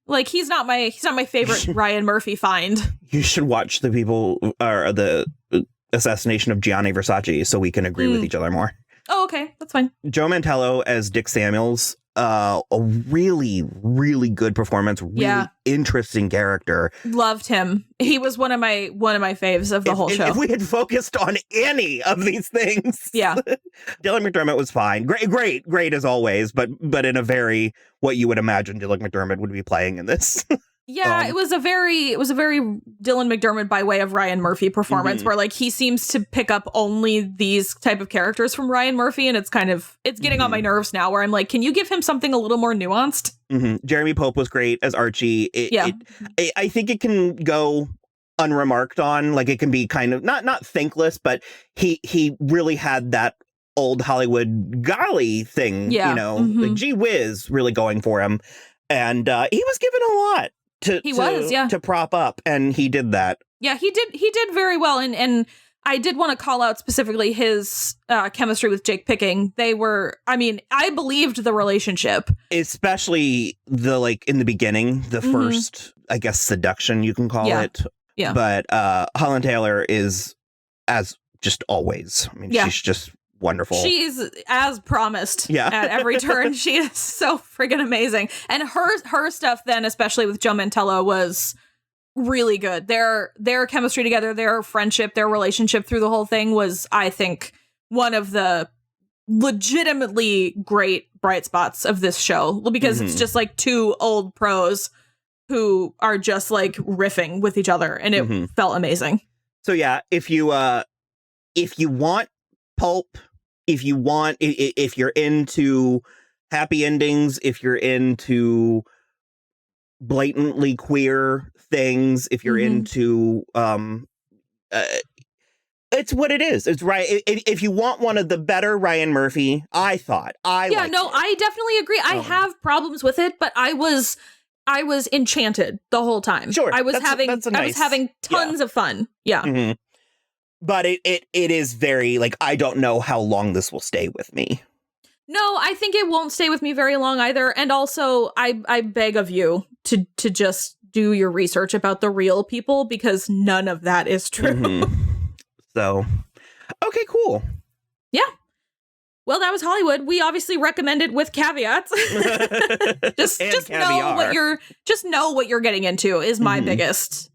like he's not my favorite Ryan Murphy find. You should watch the assassination of Gianni Versace so we can agree with each other more. Oh, okay, that's fine. Joe Mantello as Dick Samuels, a really, really good performance. Really interesting character. Loved him. He was one of my faves of the whole show. If we had focused on any of these things, Dylan McDermott was fine. Great as always, but in a very what you would imagine Dylan McDermott would be playing in this. Yeah, it was a very Dylan McDermott by way of Ryan Murphy performance, where like he seems to pick up only these type of characters from Ryan Murphy, and it's getting on my nerves now. Where I'm like, can you give him something a little more nuanced? Jeremy Pope was great as Archie. I think it can go unremarked on. Like it can be kind of not thankless, but he really had that old Hollywood golly thing. Yeah. You know, like gee whiz, really going for him, and he was given a lot. To prop up, and he did that. Yeah, he did very well, and I did want to call out specifically his chemistry with Jake Picking. I believed the relationship, especially the like in the beginning, the first, I guess, seduction you can call it. Yeah, but Holland Taylor is as just always. I mean, she's just wonderful. She's as promised at every turn. She is so friggin' amazing. And her stuff then, especially with Joe Mantello, was really good. Their chemistry together, their friendship, their relationship through the whole thing was, I think, one of the legitimately great bright spots of this show, because it's just like two old pros who are just like riffing with each other, and it felt amazing. So yeah, if you want pulp, if you're into happy endings, if you're into blatantly queer things, if you're into it's what it is. It's right. If you want one of the better Ryan Murphy, I definitely agree. I have problems with it, but I was enchanted the whole time. Sure, I was having tons of fun. Yeah. But it is very, like, I don't know how long this will stay with me. No, I think it won't stay with me very long either. And also, I beg of you to just do your research about the real people, because none of that is true. So, okay, cool. Yeah. Well, that was Hollywood. We obviously recommend it with caveats. just know what you're getting into is my biggest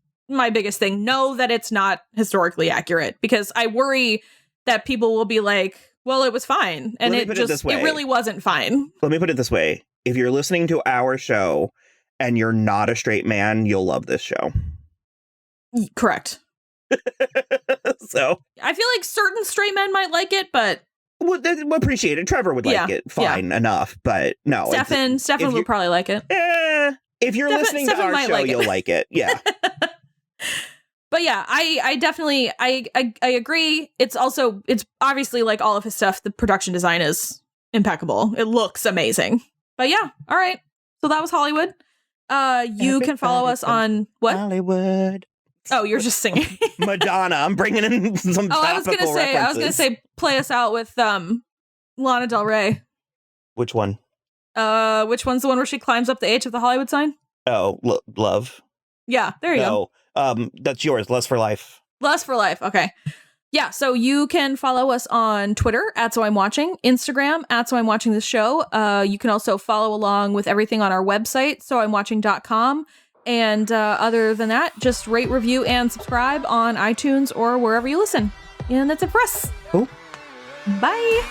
thing. Know that it's not historically accurate, because I worry that people will be like, well, it was fine. And it really wasn't fine. Let me put it this way. If you're listening to our show and you're not a straight man, you'll love this show. Correct. So I feel like certain straight men might like it, but we'll appreciate it. Trevor would like it fine enough, but no. Stefan would probably like it. If you're listening to our show, you'll like it. Yeah. But yeah, I definitely I agree. It's obviously, like all of his stuff, the production design is impeccable. It looks amazing. But yeah, all right. So that was Hollywood. You can follow us on what? Hollywood. Oh, you're just singing. Madonna. I'm bringing in some topical references. I was gonna say, play us out with Lana Del Rey. Which one? Which one's the one where she climbs up the H of the Hollywood sign? Oh, Love. Yeah, there you go. That's yours. Lust for Life. Lust for Life. Okay. Yeah, so you can follow us on Twitter @SoI'mWatching, Instagram @SoI'mWatchingThis show. You can also follow along with everything on our website, soimwatching.com. And other than that, just rate, review, and subscribe on iTunes or wherever you listen. And that's it for us. Cool. Bye.